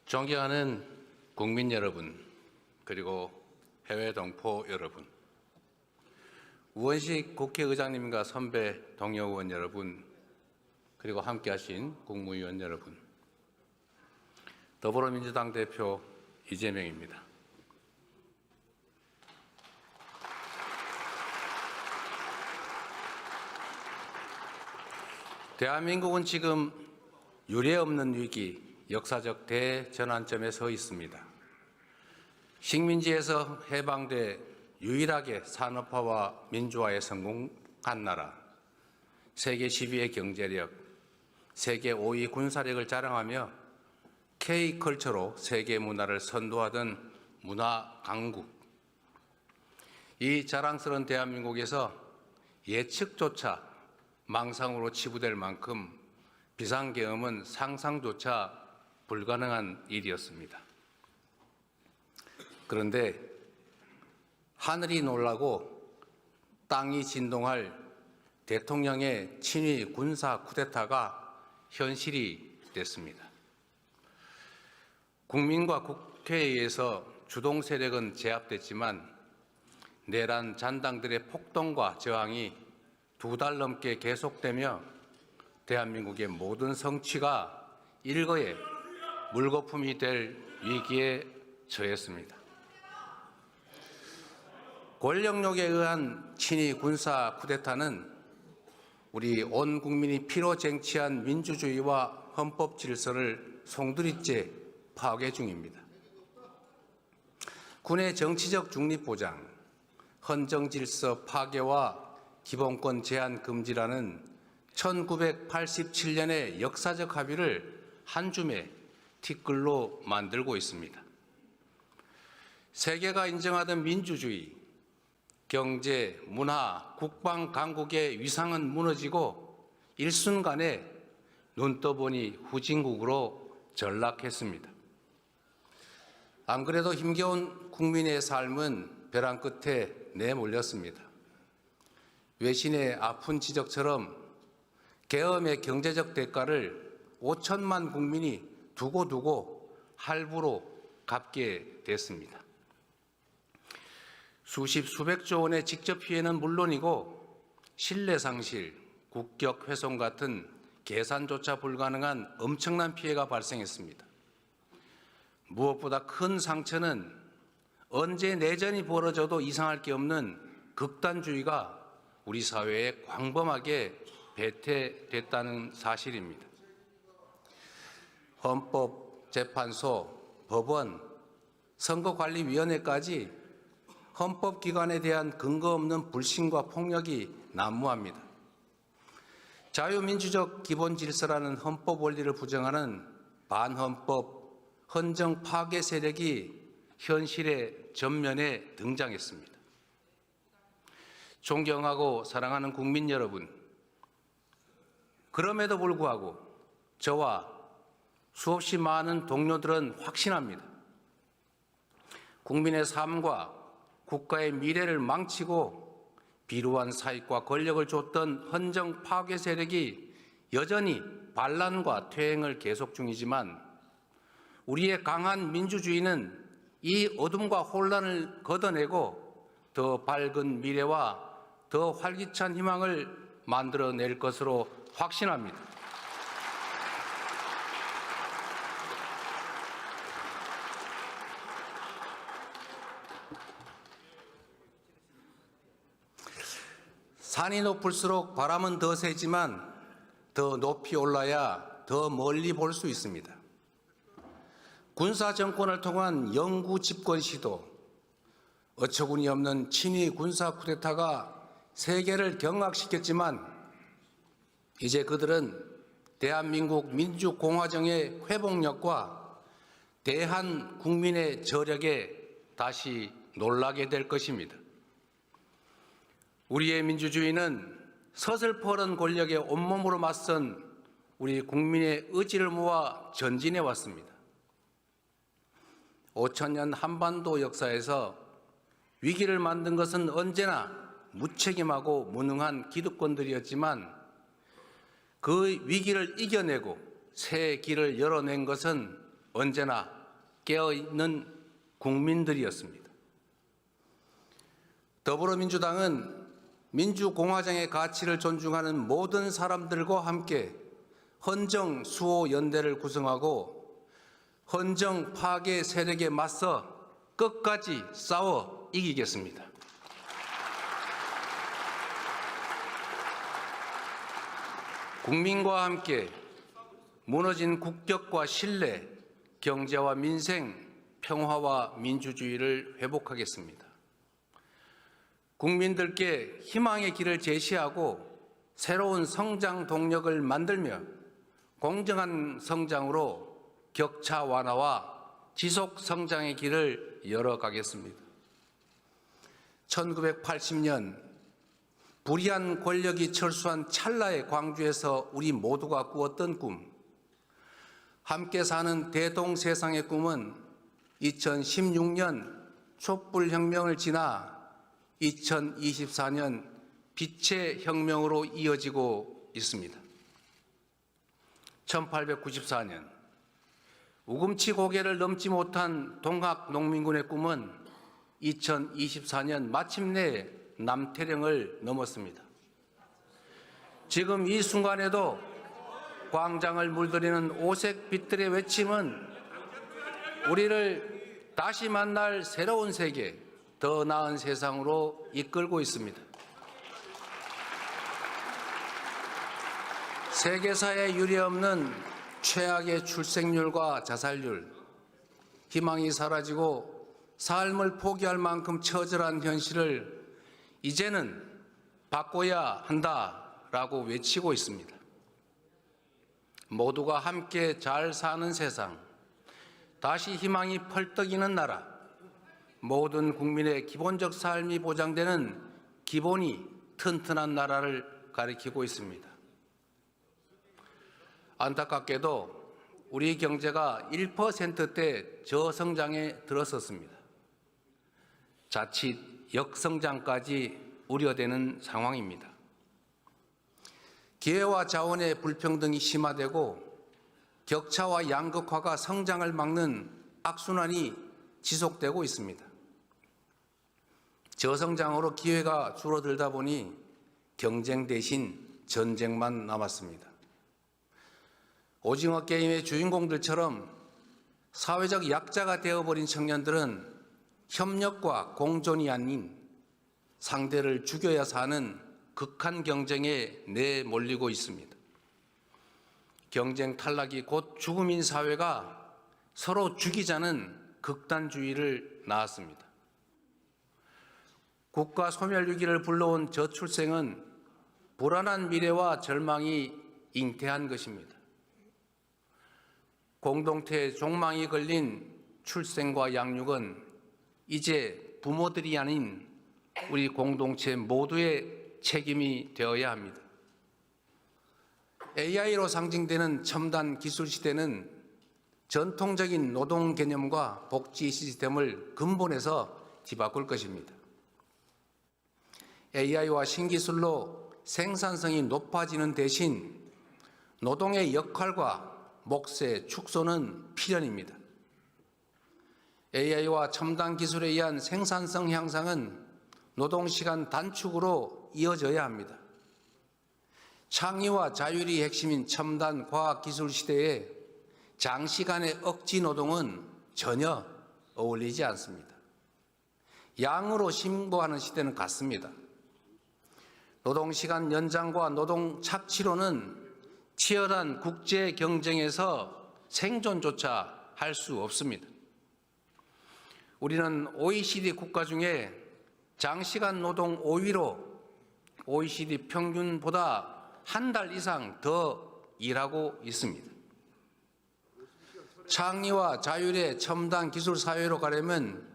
존경하는 국민 여러분, 그리고 해외 동포 여러분, 우원식 국회의장님과 선배 동료 의원 여러분, 그리고 함께하신 국무위원 여러분, 더불어민주당 대표 이재명입니다. 대한민국은 지금 유례없는 위기, 역사적 대전환점에 서 있습니다. 식민지에서 해방돼 유일하게 산업화와 민주화에 성공한 나라, 세계 10위의 경제력, 세계 5위 군사력을 자랑하며 K컬처로 세계 문화를 선도하던 문화 강국. 이 자랑스러운 대한민국에서 예측조차 망상으로 치부될 만큼 비상계엄은 상상조차 불가능한 일이었습니다. 그런데 하늘이 놀라고 땅이 진동할 대통령의 친위 군사 쿠데타가 현실이 됐습니다. 국민과 국회에 의해서 주동 세력은 제압됐지만 내란 잔당들의 폭동과 저항이 2달 넘게 계속되며 대한민국의 모든 성취가 일거에 물거품이 될 위기에 처했습니다. 권력욕에 의한 친위 군사 쿠데타는 우리 온 국민이 피로 쟁취한 민주주의와 헌법 질서를 송두리째 파괴 중입니다. 군의 정치적 중립 보장, 헌정 질서 파괴와 기본권 제한 금지라는 1987년의 역사적 합의를 한 줌의 티끌로 만들고 있습니다. 세계가 인정하던 민주주의, 경제, 문화, 국방 강국의 위상은 무너지고 일순간에 눈 떠보니 후진국으로 전락했습니다. 안 그래도 힘겨운 국민의 삶은 벼랑 끝에 내몰렸습니다. 외신의 아픈 지적처럼 계엄의 경제적 대가를 5천만 국민이 두고두고 할부로 갚게 됐습니다. 수십 수백조 원의 직접 피해는 물론이고 신뢰 상실, 국격 훼손 같은 계산조차 불가능한 엄청난 피해가 발생했습니다. 무엇보다 큰 상처는 언제 내전이 벌어져도 이상할 게 없는 극단주의가 우리 사회에 광범하게 배태됐다는 사실입니다. 헌법재판소, 법원, 선거관리위원회까지 헌법기관에 대한 근거 없는 불신과 폭력이 난무합니다. 자유민주적 기본질서라는 헌법 원리를 부정하는 반헌법, 헌정 파괴 세력이 현실의 전면에 등장했습니다. 존경하고 사랑하는 국민 여러분, 그럼에도 불구하고 저와 수없이 많은 동료들은 확신합니다. 국민의 삶과 국가의 미래를 망치고 비루한 사익과 권력을 줬던 헌정 파괴 세력이 여전히 반란과 퇴행을 계속 중이지만 우리의 강한 민주주의는 이 어둠과 혼란을 걷어내고 더 밝은 미래와 더 활기찬 희망을 만들어낼 것으로 확신합니다. 산이 높을수록 바람은 더 세지만 더 높이 올라야 더 멀리 볼 수 있습니다. 군사 정권을 통한 영구 집권 시도, 어처구니 없는 친위 군사 쿠데타가 세계를 경악시켰지만 이제 그들은 대한민국 민주공화정의 회복력과 대한 국민의 저력에 다시 놀라게 될 것입니다. 우리의 민주주의는 서슬퍼런 권력에 온몸으로 맞선 우리 국민의 의지를 모아 전진해 왔습니다. 5천년 한반도 역사에서 위기를 만든 것은 언제나 무책임하고 무능한 기득권들이었지만 그 위기를 이겨내고 새 길을 열어낸 것은 언제나 깨어있는 국민들이었습니다. 더불어민주당은 민주공화정의 가치를 존중하는 모든 사람들과 함께 헌정 수호 연대를 구성하고 헌정 파괴 세력에 맞서 끝까지 싸워 이기겠습니다. 국민과 함께 무너진 국격과 신뢰, 경제와 민생, 평화와 민주주의를 회복하겠습니다. 국민들께 희망의 길을 제시하고 새로운 성장 동력을 만들며 공정한 성장으로 격차 완화와 지속 성장의 길을 열어가겠습니다. 1980년 불의한 권력이 철수한 찰나의 광주에서 우리 모두가 꾸었던 꿈, 함께 사는 대동세상의 꿈은 2016년 촛불혁명을 지나 2024년 빛의 혁명으로 이어지고 있습니다. 1894년 우금치 고개를 넘지 못한 동학농민군의 꿈은 2024년 마침내 남태령을 넘었습니다. 지금 이 순간에도 광장을 물들이는 오색 빛들의 외침은 우리를 다시 만날 새로운 세계, 더 나은 세상으로 이끌고 있습니다. 세계사에 유례없는 최악의 출생률과 자살률, 희망이 사라지고 삶을 포기할 만큼 처절한 현실을 이제는 바꿔야 한다라고 외치고 있습니다. 모두가 함께 잘 사는 세상, 다시 희망이 펄떡이는 나라, 모든 국민의 기본적 삶이 보장되는 기본이 튼튼한 나라를 가리키고 있습니다. 안타깝게도 우리 경제가 1%대 저성장에 들어섰습니다. 자칫 역성장까지 우려되는 상황입니다. 기회와 자원의 불평등이 심화되고 격차와 양극화가 성장을 막는 악순환이 지속되고 있습니다. 저성장으로 기회가 줄어들다 보니 경쟁 대신 전쟁만 남았습니다. 오징어 게임의 주인공들처럼 사회적 약자가 되어버린 청년들은 협력과 공존이 아닌 상대를 죽여야 사는 극한 경쟁에 내몰리고 있습니다. 경쟁 탈락이 곧 죽음인 사회가 서로 죽이자는 극단주의를 낳았습니다. 국가 소멸 위기를 불러온 저출생은 불안한 미래와 절망이 잉태한 것입니다. 공동체의 종망이 걸린 출생과 양육은 이제 부모들이 아닌 우리 공동체 모두의 책임이 되어야 합니다. AI로 상징되는 첨단 기술 시대는 전통적인 노동 개념과 복지 시스템을 근본에서 뒤바꿀 것입니다. AI와 신기술로 생산성이 높아지는 대신 노동의 역할과 몫의 축소는 필연입니다. AI와 첨단 기술에 의한 생산성 향상은 노동시간 단축으로 이어져야 합니다. 창의와 자율이 핵심인 첨단 과학기술 시대에 장시간의 억지 노동은 전혀 어울리지 않습니다. 양으로 신고하는 시대는 같습니다. 노동시간 연장과 노동 착취로는 치열한 국제 경쟁에서 생존조차 할 수 없습니다. 우리는 OECD 국가 중에 장시간 노동 5위로 OECD 평균보다 한 달 이상 더 일하고 있습니다. 창의와 자율의 첨단 기술 사회로 가려면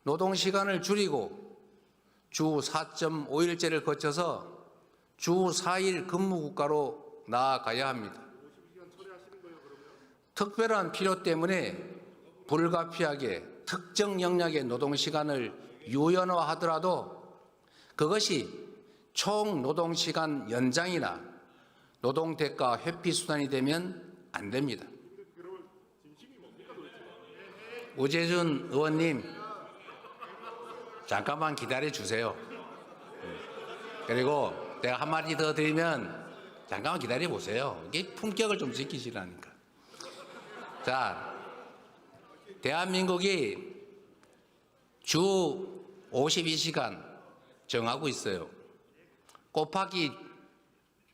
노동시간을 줄이고 주 4.5일제를 거쳐서 주 4일 근무국가로 나아가야 합니다. 특별한 필요 때문에 불가피하게 특정 영역의 노동시간을 유연화하더라도 그것이 총 노동시간 연장이나 노동대가 회피 수단이 되면 안 됩니다. 우재준 의원님, 잠깐만 기다려 주세요. 그리고 내가 한마디 더 드리면 잠깐만 기다려 보세요. 이게 품격을 좀 지키시라니까. 자, 대한민국이 주 52시간 정하고 있어요. 곱하기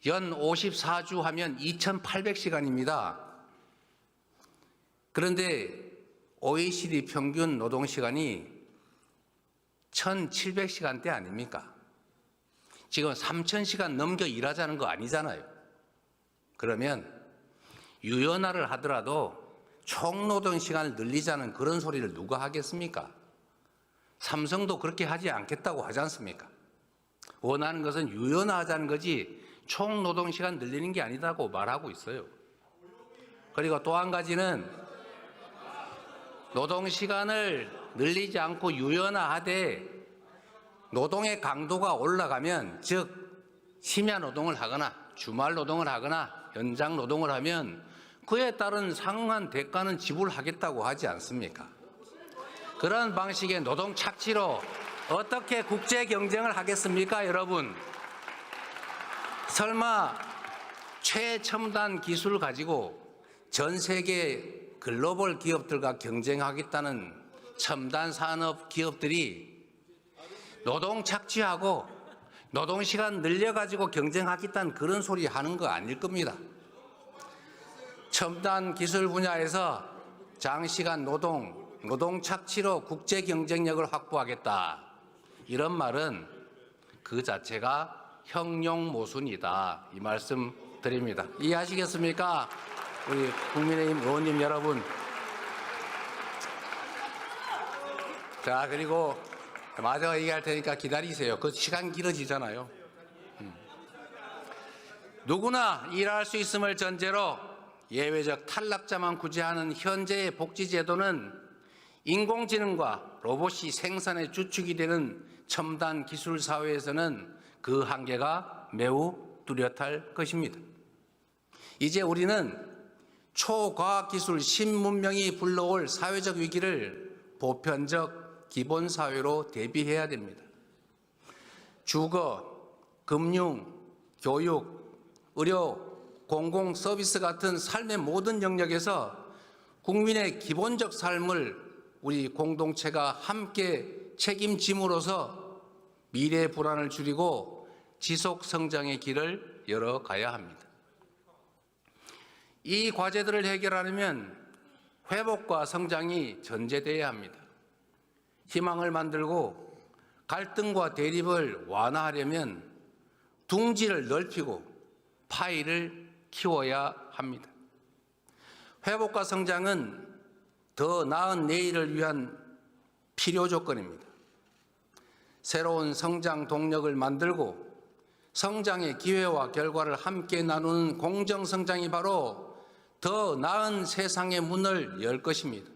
연 54주 하면 2,800시간입니다. 그런데 OECD 평균 노동시간이 1,700시간대 아닙니까? 지금 3,000시간 넘겨 일하자는 거 아니잖아요. 그러면 유연화를 하더라도 총노동시간을 늘리자는 그런 소리를 누가 하겠습니까? 삼성도 그렇게 하지 않겠다고 하지 않습니까? 원하는 것은 유연화하자는 거지 총노동시간 늘리는 게 아니다고 말하고 있어요. 그리고 또 한 가지는 노동시간을 늘리지 않고 유연화하되 노동의 강도가 올라가면, 즉 심야 노동을 하거나 주말 노동을 하거나 연장 노동을 하면 그에 따른 상응한 대가는 지불하겠다고 하지 않습니까? 그런 방식의 노동 착취로 어떻게 국제 경쟁을 하겠습니까, 여러분? 설마 최첨단 기술을 가지고 전 세계 글로벌 기업들과 경쟁하겠다는 첨단 산업 기업들이 노동 착취하고 노동시간 늘려가지고 경쟁하겠다는 그런 소리 하는 거 아닐 겁니다. 첨단 기술 분야에서 장시간 노동 착취로 국제 경쟁력을 확보하겠다. 이런 말은 그 자체가 형용모순이다. 이 말씀 드립니다. 이해하시겠습니까? 우리 국민의힘 의원님 여러분. 자, 그리고 마저 얘기할 테니까 기다리세요. 그 시간 길어지잖아요. 누구나 일할 수 있음을 전제로 예외적 탈락자만 구제하는 현재의 복지제도는 인공지능과 로봇이 생산의 주축이 되는 첨단 기술 사회에서는 그 한계가 매우 뚜렷할 것입니다. 이제 우리는 초과학기술 신문명이 불러올 사회적 위기를 보편적 기본사회로 대비해야 됩니다. 주거, 금융, 교육, 의료, 공공서비스 같은 삶의 모든 영역에서 국민의 기본적 삶을 우리 공동체가 함께 책임짐으로써 미래 불안을 줄이고 지속 성장의 길을 열어가야 합니다. 이 과제들을 해결하려면 회복과 성장이 전제되어야 합니다. 희망을 만들고 갈등과 대립을 완화하려면 둥지를 넓히고 파이를 키워야 합니다. 회복과 성장은 더 나은 내일을 위한 필요 조건입니다. 새로운 성장 동력을 만들고 성장의 기회와 결과를 함께 나누는 공정성장이 바로 더 나은 세상의 문을 열 것입니다.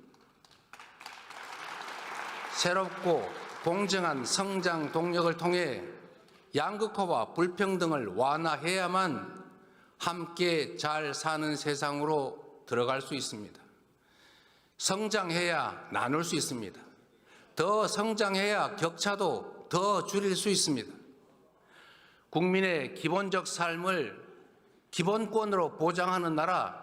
새롭고 공정한 성장 동력을 통해 양극화와 불평등을 완화해야만 함께 잘 사는 세상으로 들어갈 수 있습니다. 성장해야 나눌 수 있습니다. 더 성장해야 격차도 더 줄일 수 있습니다. 국민의 기본적 삶을 기본권으로 보장하는 나라,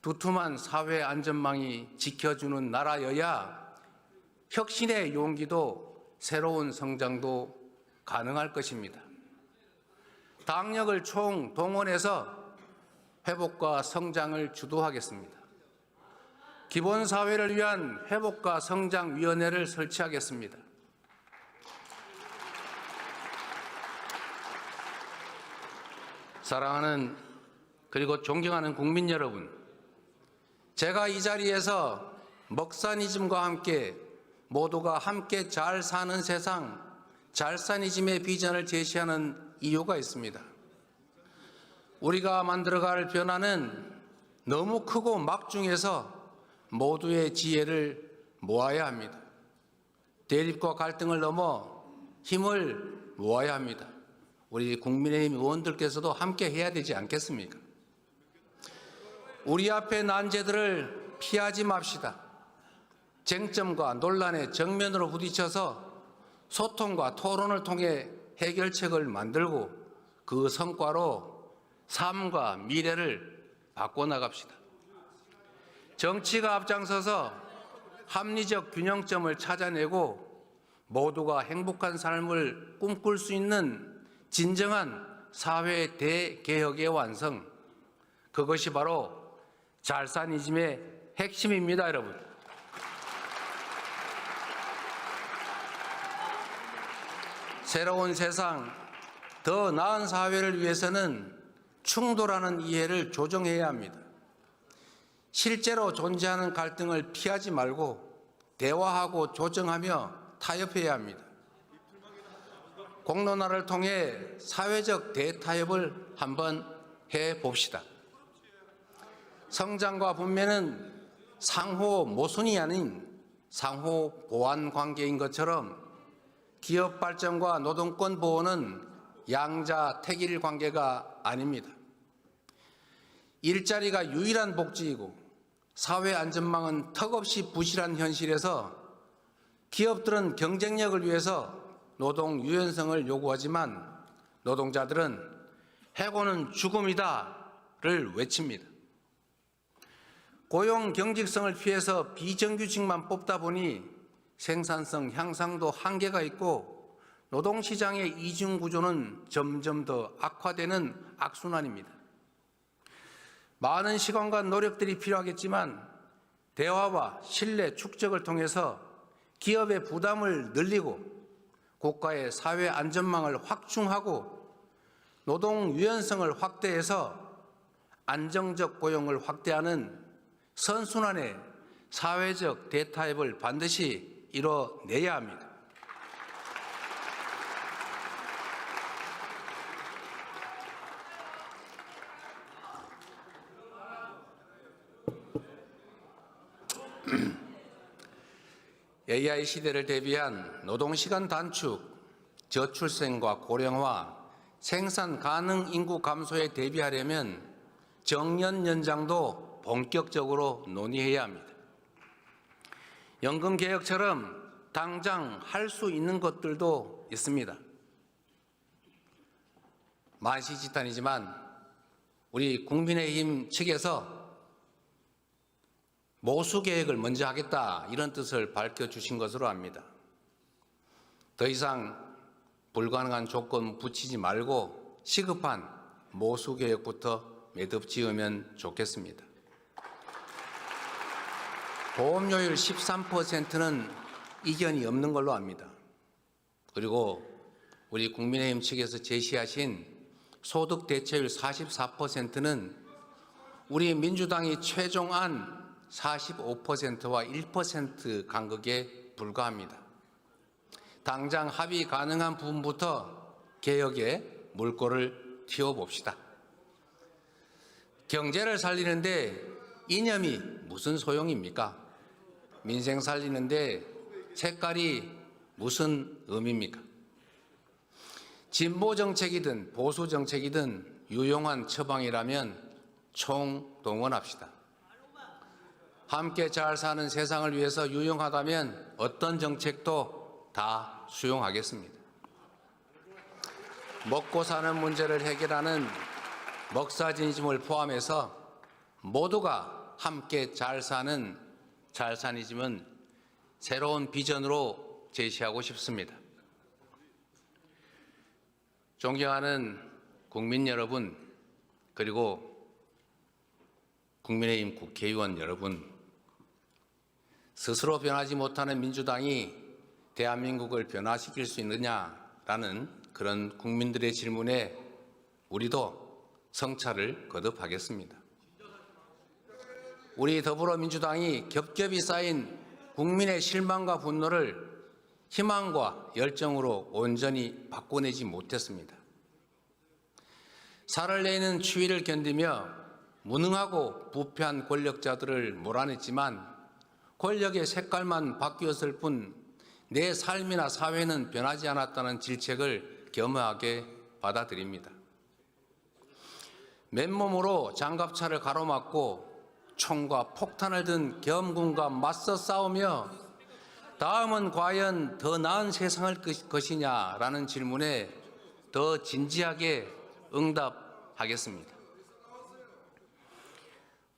두툼한 사회 안전망이 지켜주는 나라여야 혁신의 용기도 새로운 성장도 가능할 것입니다. 당력을 총동원해서 회복과 성장을 주도하겠습니다. 기본사회를 위한 회복과 성장위원회를 설치하겠습니다. 사랑하는 그리고 존경하는 국민 여러분, 제가 이 자리에서 먹사니즘과 함께 모두가 함께 잘 사는 세상, 잘사니즘의 비전을 제시하는 이유가 있습니다. 우리가 만들어갈 변화는 너무 크고 막중해서 모두의 지혜를 모아야 합니다. 대립과 갈등을 넘어 힘을 모아야 합니다. 우리 국민의힘 의원들께서도 함께 해야 되지 않겠습니까? 우리 앞에 난제들을 피하지 맙시다. 쟁점과 논란의 정면으로 부딪혀서 소통과 토론을 통해 해결책을 만들고 그 성과로 삶과 미래를 바꿔나갑시다. 정치가 앞장서서 합리적 균형점을 찾아내고 모두가 행복한 삶을 꿈꿀 수 있는 진정한 사회 대개혁의 완성, 그것이 바로 잘사니즘의 핵심입니다, 여러분. 새로운 세상, 더 나은 사회를 위해서는 충돌하는 이해를 조정해야 합니다. 실제로 존재하는 갈등을 피하지 말고 대화하고 조정하며 타협해야 합니다. 공론화를 통해 사회적 대타협을 한번 해봅시다. 성장과 분배는 상호 모순이 아닌 상호 보완 관계인 것처럼 기업 발전과 노동권 보호는 양자택일 관계가 아닙니다. 일자리가 유일한 복지이고 사회 안전망은 턱없이 부실한 현실에서 기업들은 경쟁력을 위해서 노동 유연성을 요구하지만 노동자들은 해고는 죽음이다를 외칩니다. 고용 경직성을 피해서 비정규직만 뽑다 보니 생산성 향상도 한계가 있고 노동시장의 이중구조는 점점 더 악화되는 악순환입니다. 많은 시간과 노력들이 필요하겠지만 대화와 신뢰 축적을 통해서 기업의 부담을 늘리고 국가의 사회 안전망을 확충하고 노동 유연성을 확대해서 안정적 고용을 확대하는 선순환의 사회적 대타협을 반드시 이뤄내야 합니다. AI 시대를 대비한 노동시간 단축, 저출생과 고령화, 생산 가능 인구 감소에 대비하려면 정년 연장도 본격적으로 논의해야 합니다. 연금 개혁처럼 당장 할 수 있는 것들도 있습니다. 만시지탄이지만 우리 국민의힘 측에서 모수 계획을 먼저 하겠다 이런 뜻을 밝혀주신 것으로 압니다. 더 이상 불가능한 조건 붙이지 말고 시급한 모수 계획부터 매듭 지으면 좋겠습니다. 보험료율 13%는 이견이 없는 걸로 압니다. 그리고 우리 국민의힘 측에서 제시하신 소득 대체율 44%는 우리 민주당이 최종안 45%와 1% 간극에 불과합니다. 당장 합의 가능한 부분부터 개혁에 물꼬를 틔워봅시다. 경제를 살리는데 이념이 무슨 소용입니까? 민생 살리는데 색깔이 무슨 의미입니까? 진보 정책이든 보수 정책이든 유용한 처방이라면 총동원합시다. 함께 잘 사는 세상을 위해서 유용하다면 어떤 정책도 다 수용하겠습니다. 먹고 사는 문제를 해결하는 먹사지니즘을 포함해서 모두가 함께 잘 사는 잘사니즘은 새로운 비전으로 제시하고 싶습니다. 존경하는 국민 여러분, 그리고 국민의힘 국회의원 여러분, 스스로 변하지 못하는 민주당이 대한민국을 변화시킬 수 있느냐라는 그런 국민들의 질문에 우리도 성찰을 거듭하겠습니다. 우리 더불어민주당이 겹겹이 쌓인 국민의 실망과 분노를 희망과 열정으로 온전히 바꿔내지 못했습니다. 살을 내는 추위를 견디며 무능하고 부패한 권력자들을 몰아냈지만 권력의 색깔만 바뀌었을 뿐 내 삶이나 사회는 변하지 않았다는 질책을 겸허하게 받아들입니다. 맨몸으로 장갑차를 가로막고 총과 폭탄을 든 겸군과 맞서 싸우며 다음은 과연 더 나은 세상을 것이냐라는 질문에 더 진지하게 응답하겠습니다.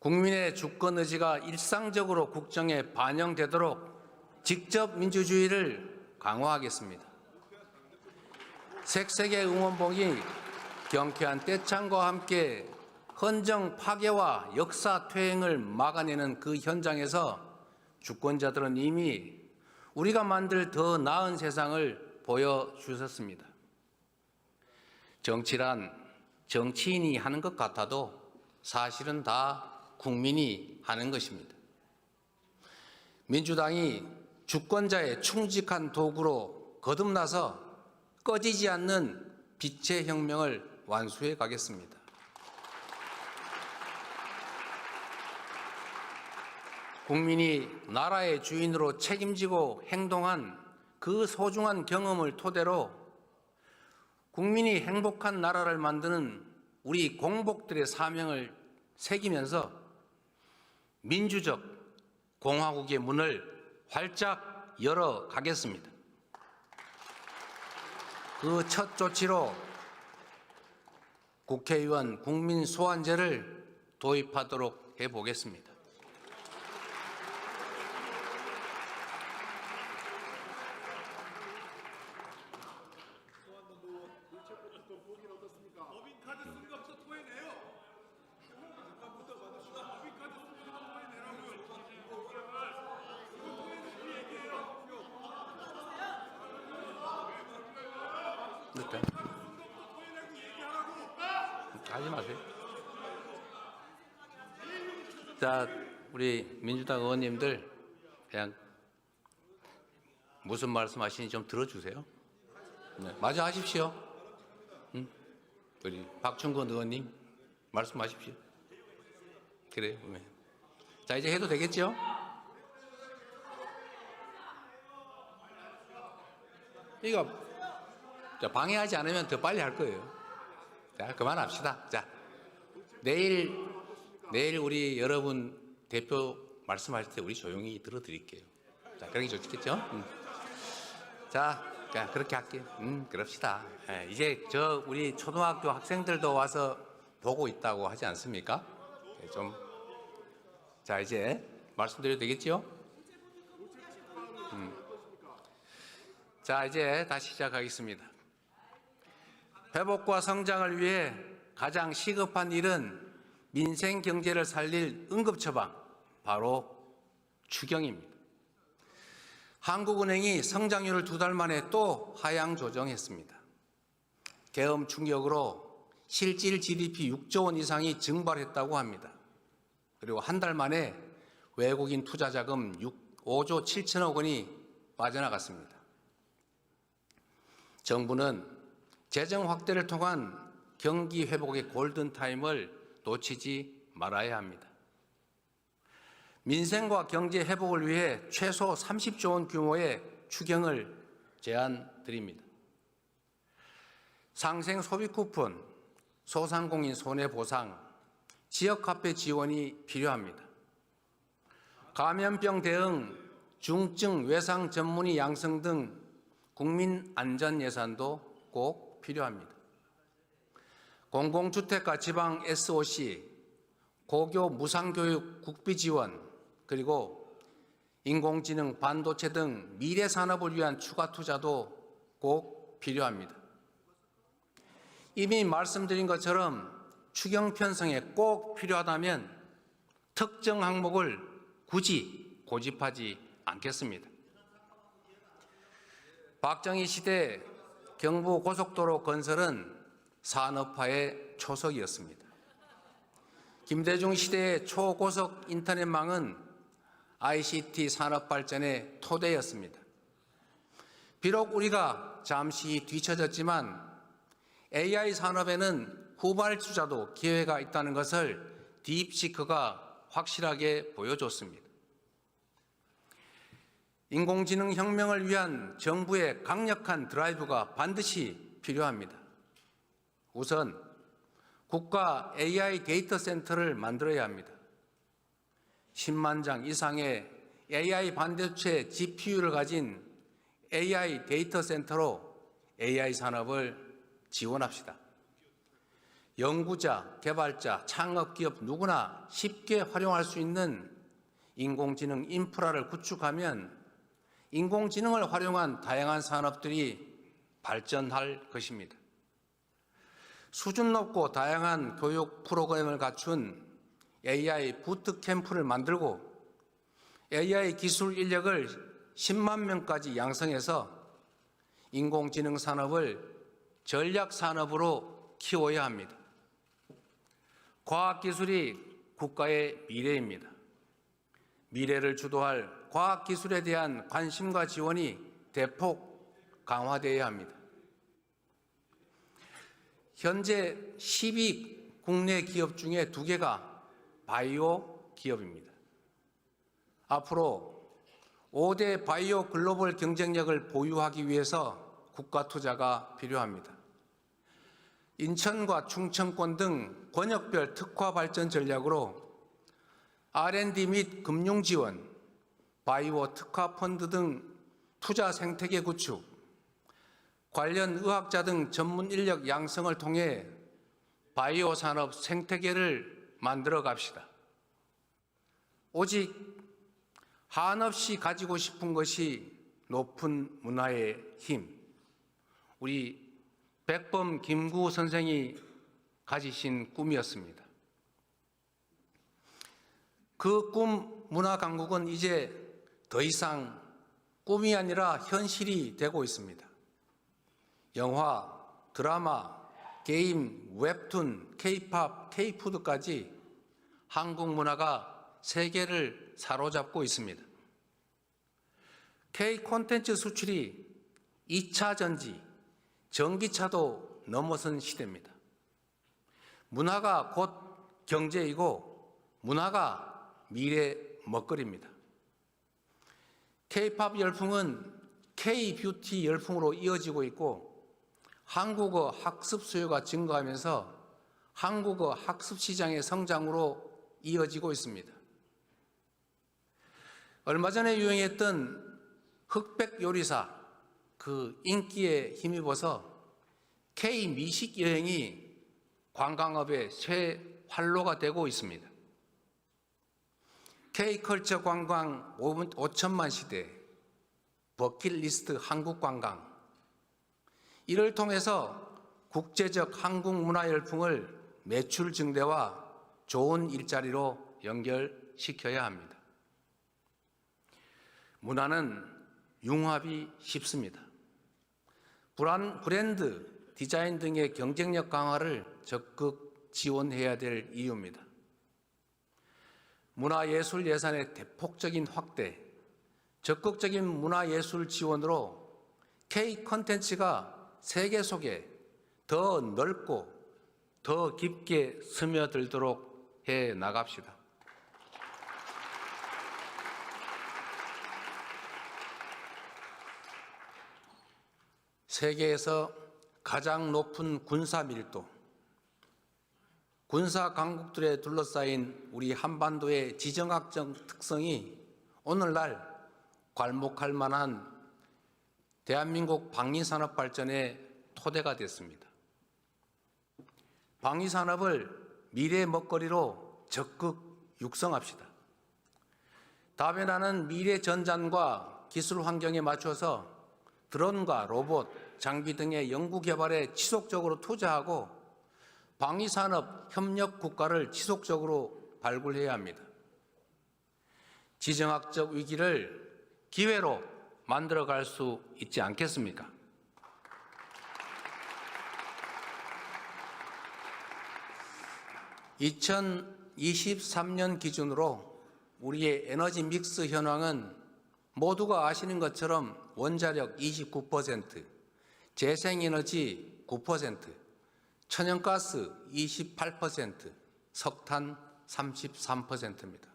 국민의 주권 의지가 일상적으로 국정에 반영되도록 직접 민주주의를 강화하겠습니다. 색색의 응원봉이 경쾌한 떼창과 함께 헌정 파괴와 역사 퇴행을 막아내는 그 현장에서 주권자들은 이미 우리가 만들 더 나은 세상을 보여주셨습니다. 정치란 정치인이 하는 것 같아도 사실은 다 국민이 하는 것입니다. 민주당이 주권자의 충직한 도구로 거듭나서 꺼지지 않는 빛의 혁명을 완수해 가겠습니다. 국민이 나라의 주인으로 책임지고 행동한 그 소중한 경험을 토대로 국민이 행복한 나라를 만드는 우리 공복들의 사명을 새기면서 민주적 공화국의 문을 활짝 열어가겠습니다. 그 첫 조치로 국회의원 국민 소환제를 도입하도록 해보겠습니다. 하지 마세요. 자, 우리 민주당 의원님들 그냥 무슨 말씀하시는지 좀 들어주세요. 네, 마저 하십시오. 우리 박충건 의원님 말씀하십시오. 그래요. 네. 자, 이제 해도 되겠죠? 이거 방해하지 않으면 더 빨리 할 거예요. 자, 그만합시다. 자, 내일 우리 여러분 대표 말씀하실 때 우리 조용히 들어드릴게요. 자, 그런 게 좋겠죠? 자, 그렇게 할게요. 그럽시다. 네, 이제 우리 초등학교 학생들도 와서 보고 있다고 하지 않습니까? 네, 자, 이제 말씀드려도 되겠죠? 자, 이제 다시 시작하겠습니다. 회복과 성장을 위해 가장 시급한 일은 민생 경제를 살릴 응급처방, 바로 추경입니다. 한국은행이 성장률을 2달 만에 또 하향 조정했습니다. 계엄 충격으로 실질 GDP 6조 원 이상이 증발했다고 합니다. 그리고 한 달 만에 외국인 투자 자금 5조 7천억 원이 빠져나갔습니다. 정부는 재정 확대를 통한 경기 회복의 골든타임을 놓치지 말아야 합니다. 민생과 경제 회복을 위해 최소 30조 원 규모의 추경을 제안드립니다. 상생 소비 쿠폰, 소상공인 손해보상, 지역화폐 지원이 필요합니다. 감염병 대응, 중증 외상 전문의 양성 등 국민 안전 예산도 꼭 필요합니다. 공공주택과 지방 SOC, 고교 무상교육 국비 지원, 그리고 인공지능, 반도체 등 미래 산업을 위한 추가 투자도 꼭 필요합니다. 이미 말씀드린 것처럼 추경 편성에 꼭 필요하다면 특정 항목을 굳이 고집하지 않겠습니다. 박정희 시대 경부고속도로 건설은 산업화의 초석이었습니다. 김대중 시대의 초고속 인터넷망은 ICT 산업 발전의 토대였습니다. 비록 우리가 잠시 뒤처졌지만 AI 산업에는 후발주자도 기회가 있다는 것을 딥시크가 확실하게 보여줬습니다. 인공지능 혁명을 위한 정부의 강력한 드라이브가 반드시 필요합니다. 우선 국가 AI 데이터 센터를 만들어야 합니다. 10만 장 이상의 AI 반도체 GPU를 가진 AI 데이터 센터로 AI 산업을 지원합시다. 연구자, 개발자, 창업기업 누구나 쉽게 활용할 수 있는 인공지능 인프라를 구축하면 인공지능을 활용한 다양한 산업들이 발전할 것입니다. 수준 높고 다양한 교육 프로그램을 갖춘 AI 부트캠프를 만들고 AI 기술 인력을 10만 명까지 양성해서 인공지능 산업을 전략 산업으로 키워야 합니다. 과학기술이 국가의 미래입니다. 미래를 주도할 과학기술에 대한 관심과 지원이 대폭 강화되어야 합니다. 현재 10위 국내 기업 중에 2개가 바이오 기업입니다. 앞으로 5대 바이오 글로벌 경쟁력을 보유하기 위해서 국가 투자가 필요합니다. 인천과 충청권 등 권역별 특화 발전 전략으로 R&D 및 금융 지원, 바이오 특화 펀드 등 투자 생태계 구축, 관련 의학자 등 전문 인력 양성을 통해 바이오 산업 생태계를 만들어 갑시다. 오직 한없이 가지고 싶은 것이 높은 문화의 힘. 우리 백범 김구 선생이 가지신 꿈이었습니다. 그 꿈 문화 강국은 이제 더 이상 꿈이 아니라 현실이 되고 있습니다. 영화, 드라마, 게임, 웹툰, K-팝, K-푸드까지 한국 문화가 세계를 사로잡고 있습니다. K-콘텐츠 수출이 2차 전지, 전기차도 넘어선 시대입니다. 문화가 곧 경제이고 문화가 미래 먹거리입니다. K-팝 열풍은 K-뷰티 열풍으로 이어지고 있고 한국어 학습 수요가 증가하면서 한국어 학습 시장의 성장으로 이어지고 있습니다. 얼마 전에 유행했던 흑백 요리사 그 인기에 힘입어서 K-미식 여행이 관광업의 새 활로가 되고 있습니다. K-컬처 관광 5천만 시대, 버킷리스트 한국 관광, 이를 통해서 국제적 한국 문화 열풍을 매출 증대와 좋은 일자리로 연결시켜야 합니다. 문화는 융합이 쉽습니다. 브랜드, 디자인 등의 경쟁력 강화를 적극 지원해야 될 이유입니다. 문화예술 예산의 대폭적인 확대, 적극적인 문화예술 지원으로 K-콘텐츠가 세계 속에 더 넓고 더 깊게 스며들도록 해 나갑시다. 세계에서 가장 높은 군사 밀도, 군사 강국들에 둘러싸인 우리 한반도의 지정학적 특성이 오늘날 괄목할 만한 대한민국 방위산업 발전의 토대가 됐습니다. 방위산업을 미래 먹거리로 적극 육성합시다. 다변하는 미래 전장과 기술 환경에 맞춰서 드론과 로봇, 장비 등의 연구 개발에 지속적으로 투자하고 방위산업 협력 국가를 지속적으로 발굴해야 합니다. 지정학적 위기를 기회로 만들어갈 수 있지 않겠습니까? (2023년) 기준으로 우리의 에너지 믹스 현황은 모두가 아시는 것처럼 원자력 29%, 재생에너지 9%, 천연가스 28%, 석탄 33%입니다.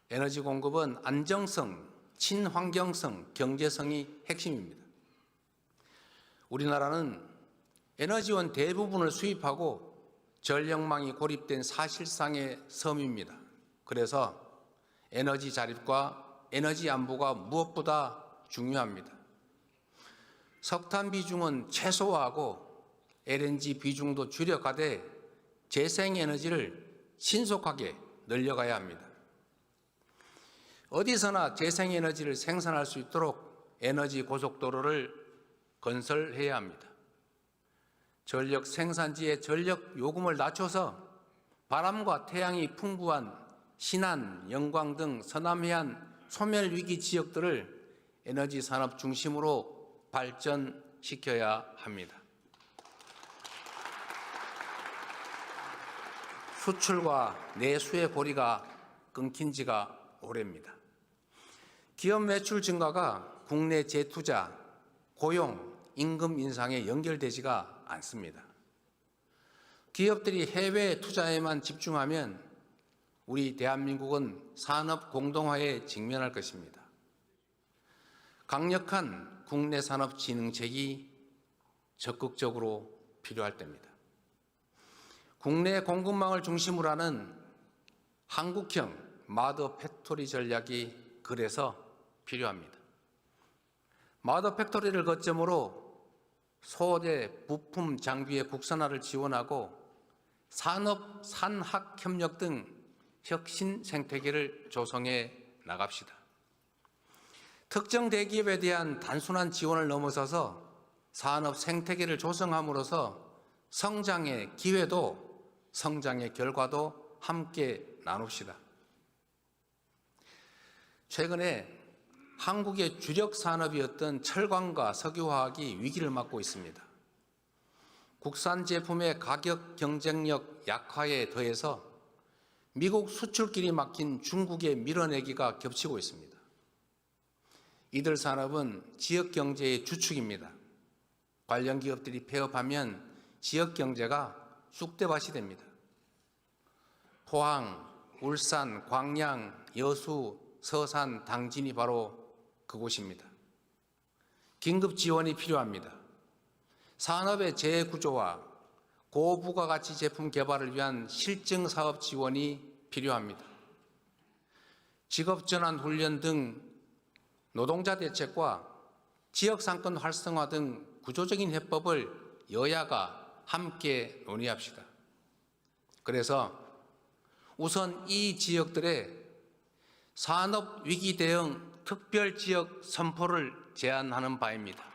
에너지 공급은 안정성, 친환경성, 경제성이 핵심입니다. 우리나라는 에너지원 대부분을 수입하고 전력망이 고립된 사실상의 섬입니다. 그래서 에너지 자립과 에너지 안보가 무엇보다 중요합니다. 석탄 비중은 최소화하고 LNG 비중도 줄여가되 재생에너지를 신속하게 늘려가야 합니다. 어디서나 재생에너지를 생산할 수 있도록 에너지 고속도로를 건설해야 합니다. 전력 생산지의 전력 요금을 낮춰서 바람과 태양이 풍부한 신안, 영광 등 서남해안 소멸위기 지역들을 에너지 산업 중심으로 발전시켜야 합니다. 수출과 내수의 고리가 끊긴 지가 오래입니다. 기업 매출 증가가 국내 재투자, 고용, 임금 인상에 연결되지가 않습니다. 기업들이 해외 투자에만 집중하면 우리 대한민국은 산업 공동화에 직면할 것입니다. 강력한 국내 산업 진흥책이 적극적으로 필요할 때입니다. 국내 공급망을 중심으로 하는 한국형 마더 팩토리 전략이 그래서 필요합니다. 마더 팩토리를 거점으로 소재, 부품, 장비의 국산화를 지원하고 산업, 산학 협력 등 혁신 생태계를 조성해 나갑시다. 특정 대기업에 대한 단순한 지원을 넘어서서 산업 생태계를 조성함으로써 성장의 기회도 성장의 결과도 함께 나눕시다. 최근에 한국의 주력 산업이었던 철강과 석유화학이 위기를 맞고 있습니다. 국산 제품의 가격 경쟁력 약화에 더해서 미국 수출길이 막힌 중국의 밀어내기가 겹치고 있습니다. 이들 산업은 지역 경제의 주축입니다. 관련 기업들이 폐업하면 지역 경제가 쑥대밭이 됩니다. 포항, 울산, 광양, 여수, 서산, 당진이 바로 그곳입니다. 긴급 지원이 필요합니다. 산업의 재구조와 고부가가치 제품 개발을 위한 실증 사업 지원이 필요합니다. 직업전환 훈련 등 노동자 대책과 지역상권 활성화 등 구조적인 해법을 여야가 함께 논의합시다. 그래서 우선 이 지역들의 산업위기 대응 특별지역 선포를 제안하는 바입니다.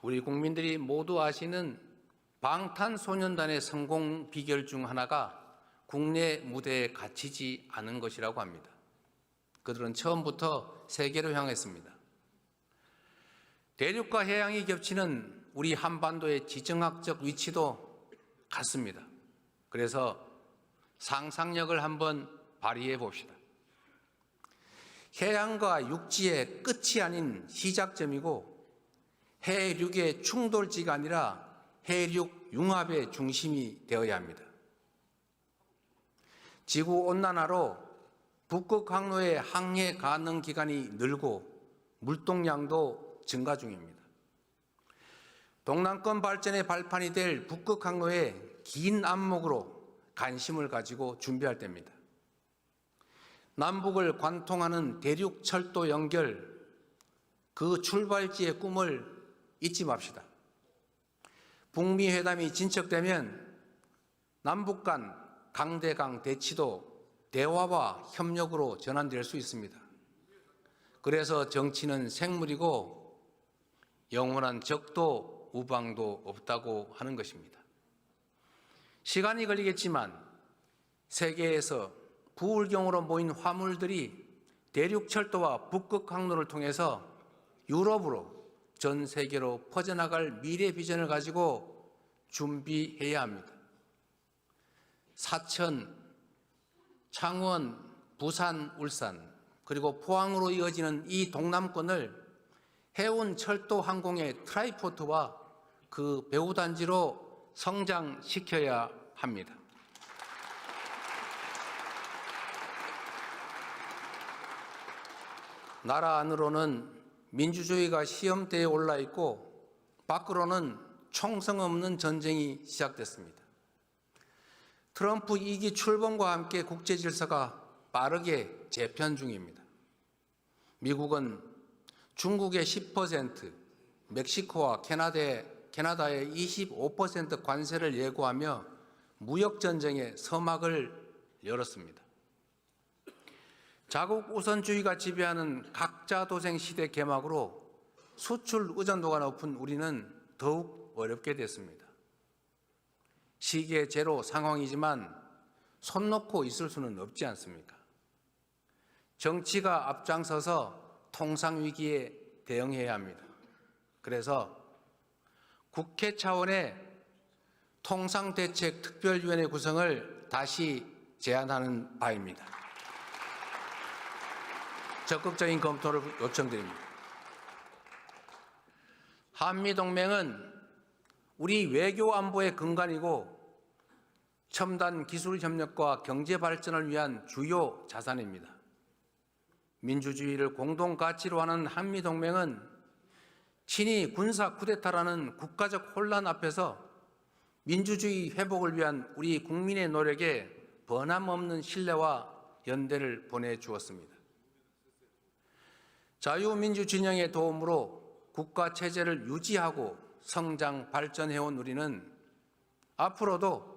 우리 국민들이 모두 아시는 방탄소년단의 성공 비결 중 하나가 국내 무대에 갇히지 않은 것이라고 합니다. 그들은 처음부터 세계로 향했습니다. 대륙과 해양이 겹치는 우리 한반도의 지정학적 위치도 같습니다. 그래서 상상력을 한번 발휘해 봅시다. 해양과 육지의 끝이 아닌 시작점이고 해륙의 충돌지가 아니라 해륙 융합의 중심이 되어야 합니다. 지구온난화로 북극 항로의 항해 가능 기간이 늘고 물동량도 증가 중입니다. 동남권 발전의 발판이 될 북극 항로의 긴 안목으로 관심을 가지고 준비할 때입니다. 남북을 관통하는 대륙 철도 연결, 그 출발지의 꿈을 잊지 맙시다. 북미 회담이 진척되면 남북 간 강대강 대치도 대화와 협력으로 전환될 수 있습니다. 그래서 정치는 생물이고 영원한 적도 우방도 없다고 하는 것입니다. 시간이 걸리겠지만 세계에서 부울경으로 모인 화물들이 대륙철도와 북극 항로를 통해서 유럽으로 전 세계로 퍼져나갈 미래 비전을 가지고 준비해야 합니다. 사천, 창원, 부산, 울산 그리고 포항으로 이어지는 이 동남권을 해운 철도 항공의 트라이포트와 그 배후단지로 성장시켜야 합니다. 나라 안으로는 민주주의가 시험대에 올라 있고 밖으로는 총성 없는 전쟁이 시작됐습니다. 트럼프 2기 출범과 함께 국제 질서가 빠르게 재편 중입니다. 미국은 중국의 10%, 멕시코와 캐나다의 25% 관세를 예고하며 무역전쟁의 서막을 열었습니다. 자국 우선주의가 지배하는 각자 도생 시대 개막으로 수출 의존도가 높은 우리는 더욱 어렵게 됐습니다. 시계 제로 상황이지만 손 놓고 있을 수는 없지 않습니까? 정치가 앞장서서 통상위기에 대응해야 합니다. 그래서 국회 차원의 통상대책특별위원회 구성을 다시 제안하는 바입니다. 적극적인 검토를 요청드립니다. 한미동맹은 우리 외교 안보의 근간이고 첨단 기술 협력과 경제 발전을 위한 주요 자산입니다. 민주주의를 공동 가치로 하는 한미동맹은 친위 군사 쿠데타라는 국가적 혼란 앞에서 민주주의 회복을 위한 우리 국민의 노력에 변함없는 신뢰와 연대를 보내주었습니다. 자유민주 진영의 도움으로 국가 체제를 유지하고 성장 발전해온 우리는 앞으로도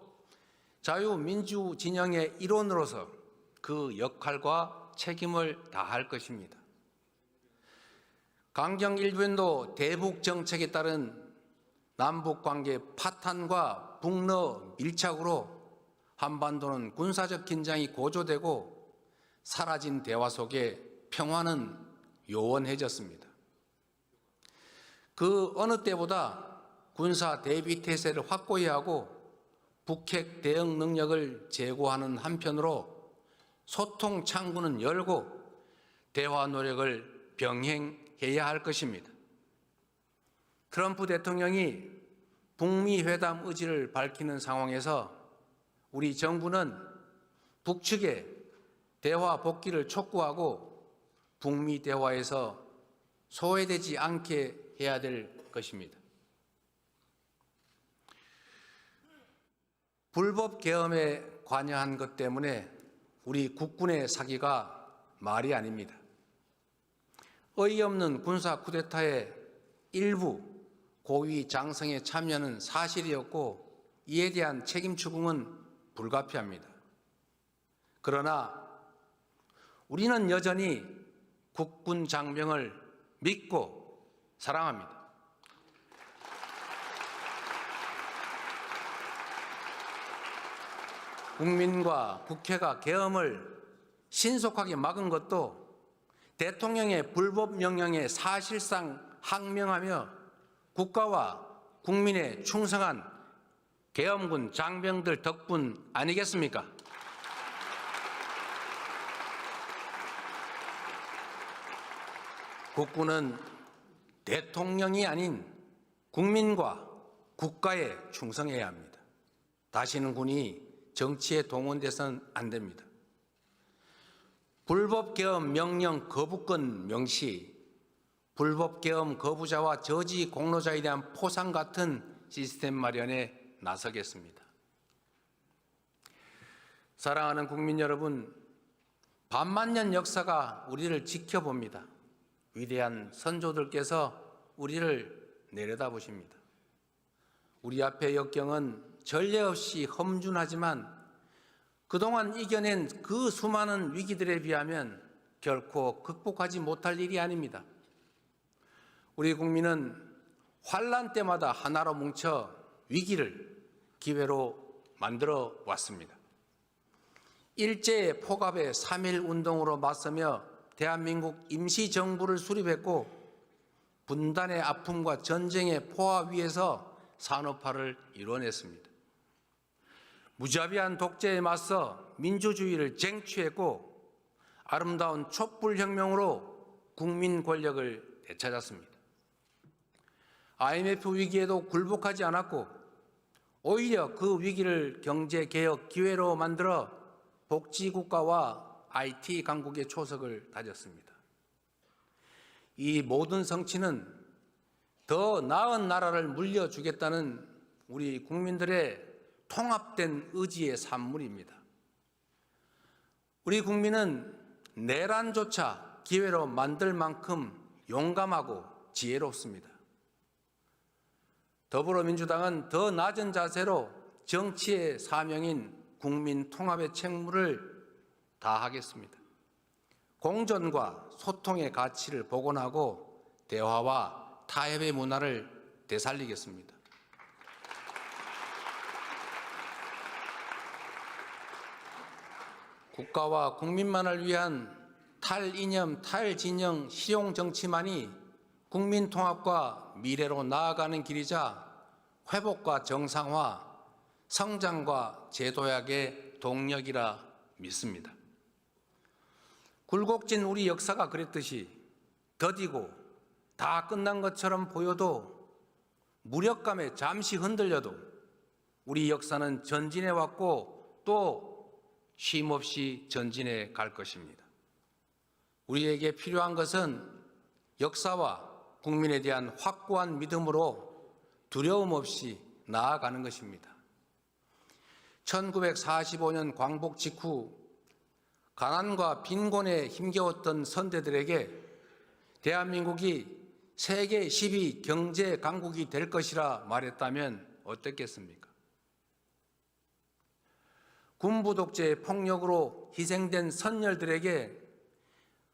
자유민주 진영의 일원으로서 그 역할과 책임을 다할 것입니다. 강경 일변도 대북 정책에 따른 남북관계 파탄과 북러 밀착으로 한반도는 군사적 긴장이 고조되고 사라진 대화 속에 평화는 요원해졌습니다. 그 어느 때보다 군사 대비 태세를 확고히 하고 북핵 대응 능력을 제고하는 한편으로 소통 창구는 열고 대화 노력을 병행해야 할 것입니다. 트럼프 대통령이 북미 회담 의지를 밝히는 상황에서 우리 정부는 북측의 대화 복귀를 촉구하고 북미 대화에서 소외되지 않게 해야 될 것입니다. 불법 계엄에 관여한 것 때문에 우리 국군의 사기가 말이 아닙니다. 어이없는 군사 쿠데타의 일부 고위 장성의 참여는 사실이었고 이에 대한 책임 추궁은 불가피합니다. 그러나 우리는 여전히 국군 장병을 믿고 사랑합니다. 국민과 국회가 계엄을 신속하게 막은 것도 대통령의 불법 명령에 사실상 항명하며 국가와 국민에 충성한 계엄군 장병들 덕분 아니겠습니까? 국군은 대통령이 아닌 국민과 국가에 충성해야 합니다. 다시는 군이 정치에 동원돼서는 안 됩니다. 불법 계엄 명령 거부권 명시, 불법 계엄 거부자와 저지 공로자에 대한 포상 같은 시스템 마련에 나서겠습니다. 사랑하는 국민 여러분, 반만년 역사가 우리를 지켜봅니다. 위대한 선조들께서 우리를 내려다보십니다. 우리 앞의 역경은 전례 없이 험준하지만 그동안 이겨낸 그 수많은 위기들에 비하면 결코 극복하지 못할 일이 아닙니다. 우리 국민은 환란 때마다 하나로 뭉쳐 위기를 기회로 만들어 왔습니다. 일제의 포갑의 3.1 운동으로 맞서며 대한민국 임시정부를 수립했고 분단의 아픔과 전쟁의 포화 위에서 산업화를 이뤄냈습니다. 무자비한 독재에 맞서 민주주의를 쟁취했고 아름다운 촛불혁명으로 국민 권력을 되찾았습니다. IMF 위기에도 굴복하지 않았고 오히려 그 위기를 경제개혁 기회로 만들어 복지국가와 IT 강국의 초석을 다졌습니다. 이 모든 성취는 더 나은 나라를 물려주겠다는 우리 국민들의 통합된 의지의 산물입니다. 우리 국민은 내란조차 기회로 만들 만큼 용감하고 지혜롭습니다. 더불어민주당은 더 낮은 자세로 정치의 사명인 국민 통합의 책무를 다하겠습니다. 공존과 소통의 가치를 복원하고 대화와 타협의 문화를 되살리겠습니다. 국가와 국민만을 위한 탈이념, 탈진영, 실용 정치만이 국민 통합과 미래로 나아가는 길이자 회복과 정상화, 성장과 재도약의 동력이라 믿습니다. 굴곡진 우리 역사가 그랬듯이 더디고 다 끝난 것처럼 보여도 무력감에 잠시 흔들려도 우리 역사는 전진해 왔고 또 쉼없이 전진해 갈 것입니다. 우리에게 필요한 것은 역사와 국민에 대한 확고한 믿음으로 두려움 없이 나아가는 것입니다. 1945년 광복 직후 가난과 빈곤에 힘겨웠던 선대들에게 대한민국이 세계 10위 경제 강국이 될 것이라 말했다면 어떻겠습니까? 군부 독재의 폭력으로 희생된 선열들에게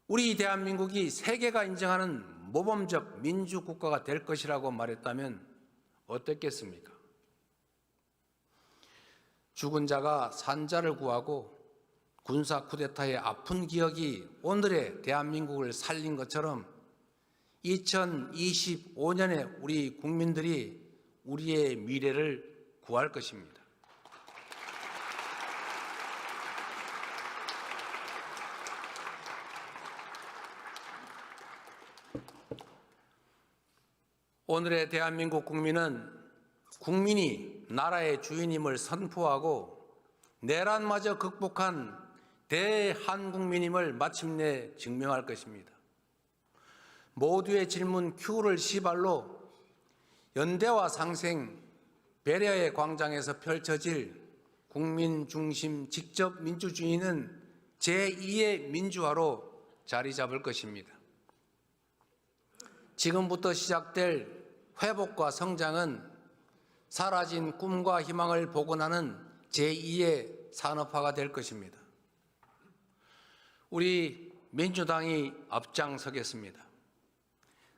우리 대한민국이 세계가 인정하는 모범적 민주국가가 될 것이라고 말했다면 어떻겠습니까? 죽은 자가 산자를 구하고 군사 쿠데타의 아픈 기억이 오늘의 대한민국을 살린 것처럼 2025년에 우리 국민들이 우리의 미래를 구할 것입니다. 오늘의 대한민국 국민은 국민이 나라의 주인임을 선포하고 내란마저 극복한 대한국민임을 마침내 증명할 것입니다. 모두의 질문 Q를 시발로 연대와 상생, 배려의 광장에서 펼쳐질 국민 중심 직접 민주주의는 제2의 민주화로 자리 잡을 것입니다. 지금부터 시작될 회복과 성장은 사라진 꿈과 희망을 복원하는 제2의 산업화가 될 것입니다. 우리 민주당이 앞장서겠습니다.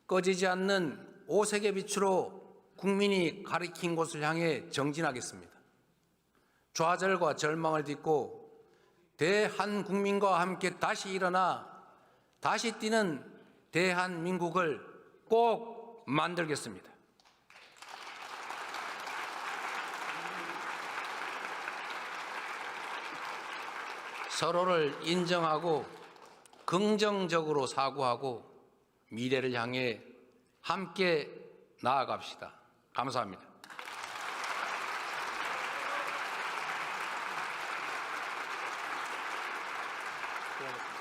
꺼지지 않는 오색의 빛으로 국민이 가리킨 곳을 향해 정진하겠습니다. 좌절과 절망을 딛고 대한국민과 함께 다시 일어나 다시 뛰는 대한민국을 꼭 만들겠습니다. 서로를 인정하고 긍정적으로 사고하고 미래를 향해 함께 나아갑시다. 감사합니다. 네.